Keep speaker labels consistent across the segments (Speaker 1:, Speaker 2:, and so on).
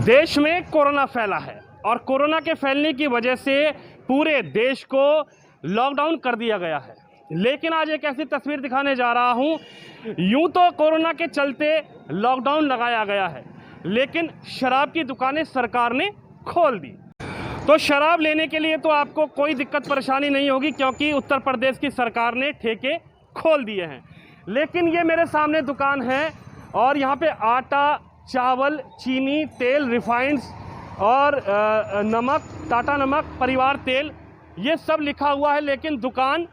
Speaker 1: देश में कोरोना फैला है और कोरोना के फैलने की वजह से पूरे देश को लॉकडाउन कर दिया गया है। लेकिन आज एक ऐसी तस्वीर दिखाने जा रहा हूं, यूं तो कोरोना के चलते लॉकडाउन लगाया गया है, लेकिन शराब की दुकानें सरकार ने खोल दी। तो शराब लेने के लिए तो आपको कोई दिक्कत परेशानी नहीं होगी, क्योंकि उत्तर प्रदेश की सरकार ने ठेके खोल दिए हैं। लेकिन ये मेरे सामने दुकान है और यहाँ पे आटा, चावल, चीनी, तेल, रिफाइंड्स और नमक, टाटा नमक, परिवार तेल, ये सब लिखा हुआ है, लेकिन दुकान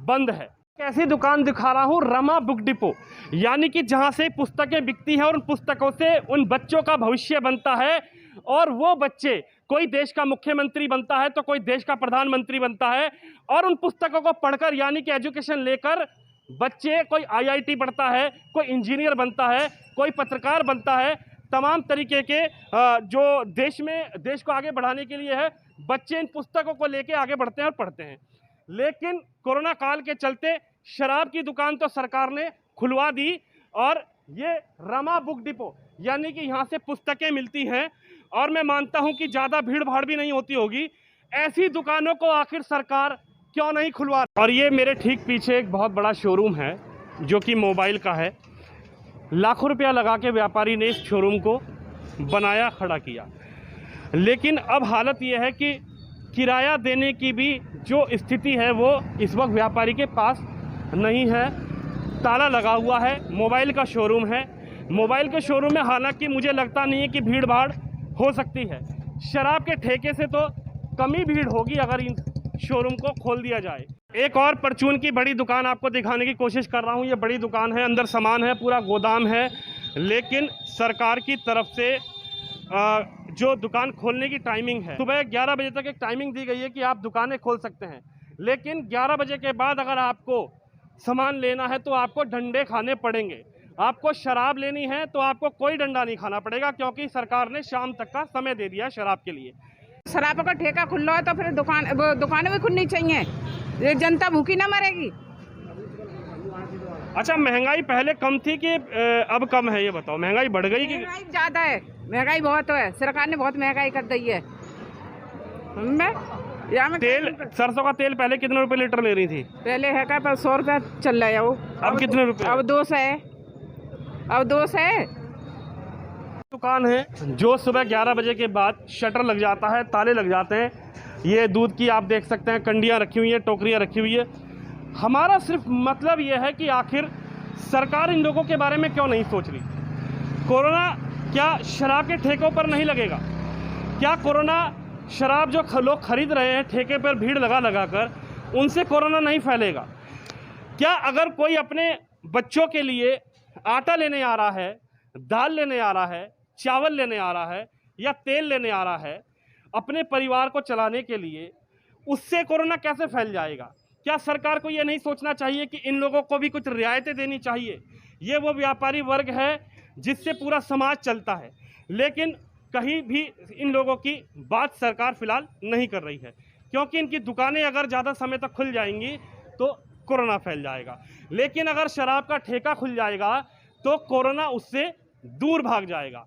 Speaker 1: बंद है। ऐसी दुकान दिखा रहा हूँ, रमा बुक डिपो, यानी कि जहाँ से पुस्तकें बिकती हैं और उन पुस्तकों से उन बच्चों का भविष्य बनता है। और वो बच्चे, कोई देश का मुख्यमंत्री बनता है तो कोई देश का प्रधानमंत्री बनता है, और उन पुस्तकों को पढ़कर यानी कि एजुकेशन लेकर बच्चे कोई आईआईटी पढ़ता है, कोई इंजीनियर बनता है, कोई पत्रकार बनता है। तमाम तरीके के जो देश को आगे बढ़ाने के लिए है, बच्चे इन पुस्तकों को लेके आगे बढ़ते हैं और पढ़ते हैं। लेकिन कोरोना काल के चलते शराब की दुकान तो सरकार ने खुलवा दी, और ये रमा बुक डिपो यानी कि यहाँ से पुस्तकें मिलती हैं, और मैं मानता हूँ कि ज़्यादा भीड़ भाड़ भी नहीं होती होगी। ऐसी दुकानों को आखिर सरकार क्यों नहीं खुलवा। और ये मेरे ठीक पीछे एक बहुत बड़ा शोरूम है जो कि मोबाइल का है। लाखों रुपया लगा के व्यापारी ने इस शोरूम को बनाया, खड़ा किया, लेकिन अब हालत ये है कि किराया देने की भी जो स्थिति है वो इस वक्त व्यापारी के पास नहीं है। ताला लगा हुआ है। मोबाइल का शोरूम है। मोबाइल के शोरूम में हालांकि मुझे लगता नहीं है कि भीड़ भाड़ हो सकती है। शराब के ठेके से तो कम ही भीड़ होगी अगर इन शोरूम को खोल दिया जाए। एक और परचून की बड़ी दुकान आपको दिखाने की कोशिश कर रहा हूँ। ये बड़ी दुकान है, अंदर सामान है, पूरा गोदाम है, लेकिन सरकार की तरफ से जो दुकान खोलने की टाइमिंग है, सुबह 11 बजे तक एक टाइमिंग दी गई है कि आप दुकानें खोल सकते हैं। लेकिन 11 बजे के बाद अगर आपको सामान लेना है तो आपको डंडे खाने पड़ेंगे। आपको शराब लेनी है तो आपको कोई डंडा नहीं खाना पड़ेगा, क्योंकि सरकार ने शाम तक का समय दे दिया है शराब के लिए।
Speaker 2: शराब का ठेका खुल रहा है तो फिर दुकानें भी खुलनी चाहिए, ये जनता भूखी ना मरेगी।
Speaker 1: अच्छा, महंगाई पहले कम थी कि अब कम है, ये बताओ। महंगाई बढ़ गई कि?
Speaker 2: महंगाई ज्यादा है, महंगाई बहुत है, सरकार ने बहुत महंगाई कर दी है।
Speaker 1: तेल, सरसों का तेल पहले कितने रुपए लीटर ले रही थी?
Speaker 2: पहले है का 100 रुपया चल रहा है वो।
Speaker 1: अब कितने रुपए?
Speaker 2: अब 200 है। अब 200 है।
Speaker 1: दुकान है जो सुबह 11 बजे के बाद शटर लग जाता है, ताले लग जाते हैं। ये दूध की आप देख सकते हैं, कंडियाँ रखी हुई हैं, टोकरियाँ रखी हुई है। हमारा सिर्फ मतलब ये है कि आखिर सरकार इन लोगों के बारे में क्यों नहीं सोच रही। कोरोना क्या शराब के ठेकों पर नहीं लगेगा? क्या कोरोना शराब जो लोग खरीद रहे हैं ठेके पर भीड़ लगा लगा कर, उनसे कोरोना नहीं फैलेगा? क्या अगर कोई अपने बच्चों के लिए आटा लेने आ रहा है, दाल लेने आ रहा है, चावल लेने आ रहा है या तेल लेने आ रहा है अपने परिवार को चलाने के लिए, उससे कोरोना कैसे फैल जाएगा? क्या सरकार को ये नहीं सोचना चाहिए कि इन लोगों को भी कुछ रियायतें देनी चाहिए? ये वो व्यापारी वर्ग है जिससे पूरा समाज चलता है, लेकिन कहीं भी इन लोगों की बात सरकार फिलहाल नहीं कर रही है, क्योंकि इनकी दुकानें अगर ज़्यादा समय तक खुल जाएंगी तो कोरोना फैल जाएगा। लेकिन अगर शराब का ठेका खुल जाएगा तो कोरोना उससे दूर भाग जाएगा।